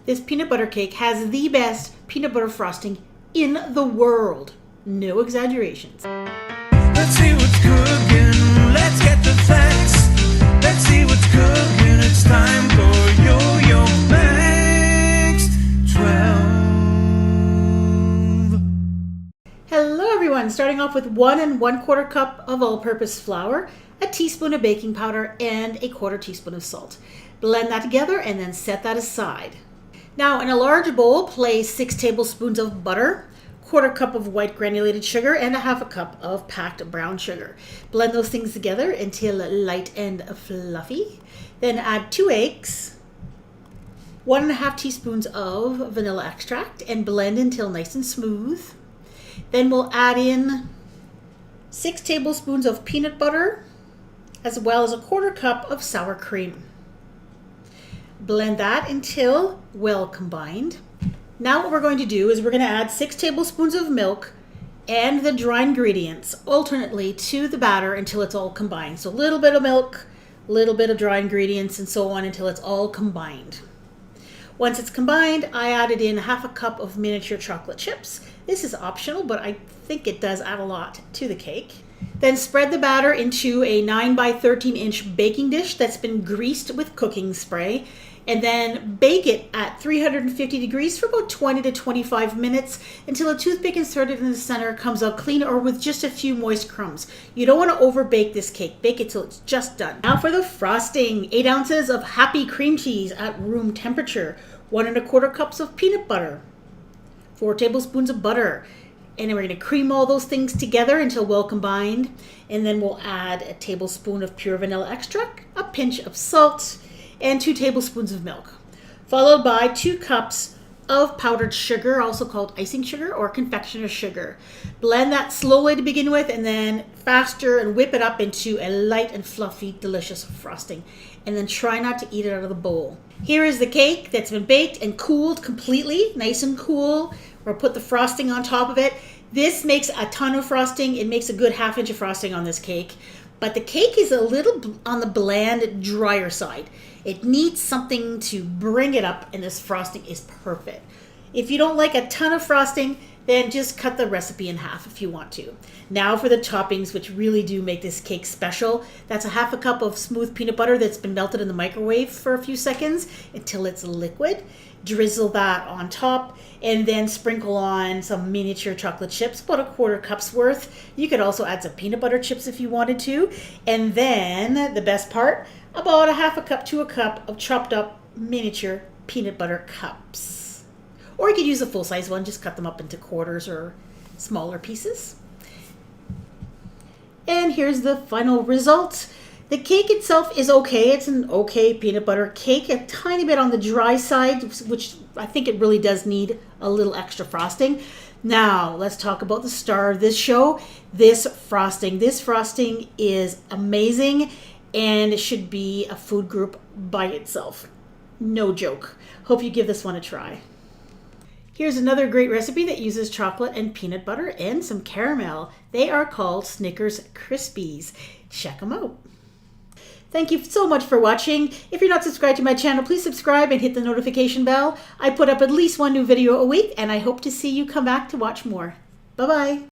This peanut butter cake has the best peanut butter frosting in the world. No exaggerations. Let's see what's cooking. Let's get the facts. Let's see what's cooking. It's time for Yo-Yo Max 12. Hello everyone, starting off with 1 1/4 cup of all-purpose flour, a teaspoon of baking powder, and a 1/4 teaspoon of salt. Blend that together and then set that aside. Now in a large bowl, place 6 tablespoons of butter, 1/4 cup of white granulated sugar, and a 1/2 cup of packed brown sugar. Blend those things together until light and fluffy. Then add 2 eggs, 1 1/2 teaspoons of vanilla extract, and blend until nice and smooth. Then we'll add in 6 tablespoons of peanut butter, as well as a 1/4 cup of sour cream. Blend that until well combined. Now what we're going to do is we're going to add 6 tablespoons of milk and the dry ingredients alternately to the batter until it's all combined. So a little bit of milk, a little bit of dry ingredients, and so on until it's all combined. Once it's combined, I added in 1/2 cup of miniature chocolate chips. This is optional, but I think it does add a lot to the cake. Then spread the batter into a 9 by 13 inch baking dish that's been greased with cooking spray, and then bake it at 350 degrees for about 20 to 25 minutes until a toothpick inserted in the center comes out clean or with just a few moist crumbs. You don't want to over bake this cake. Bake it till it's just done. Now for the frosting. 8 ounces of happy cream cheese at room temperature, 1 1/4 cups of peanut butter, 4 tablespoons of butter, and then we're going to cream all those things together until well combined. And then we'll add a tablespoon of pure vanilla extract, a pinch of salt, and 2 tablespoons of milk, followed by 2 cups of powdered sugar, also called icing sugar or confectioner's sugar. Blend that slowly to begin with, and then faster, and whip it up into a light and fluffy, delicious frosting. And then try not to eat it out of the bowl. Here is the cake that's been baked and cooled completely, nice and cool. We'll put the frosting on top of it. This makes a ton of frosting. It makes a good 1/2 inch of frosting on this cake. But the cake is a little on the bland, drier side. It needs something to bring it up, and this frosting is perfect. If you don't like a ton of frosting, then just cut the recipe in half if you want to. Now for the toppings, which really do make this cake special. That's a 1/2 cup of smooth peanut butter that's been melted in the microwave for a few seconds until it's liquid. Drizzle that on top, and then sprinkle on some miniature chocolate chips, about a 1/4 cup's worth. You could also add some peanut butter chips if you wanted to. And then the best part, about a 1/2 cup to a cup of chopped up miniature peanut butter cups. Or you could use a full-size one, just cut them up into quarters or smaller pieces. And here's the final result. The cake itself is okay. It's an okay peanut butter cake, a tiny bit on the dry side, which I think it really does need a little extra frosting. Now, let's talk about the star of this show, this frosting. This frosting is amazing, and it should be a food group by itself. No joke. Hope you give this one a try. Here's another great recipe that uses chocolate and peanut butter and some caramel. They are called Snickers Krispies. Check them out. Thank you so much for watching. If you're not subscribed to my channel, please subscribe and hit the notification bell. I put up at least 1 new video a week, and I hope to see you come back to watch more. Bye-bye.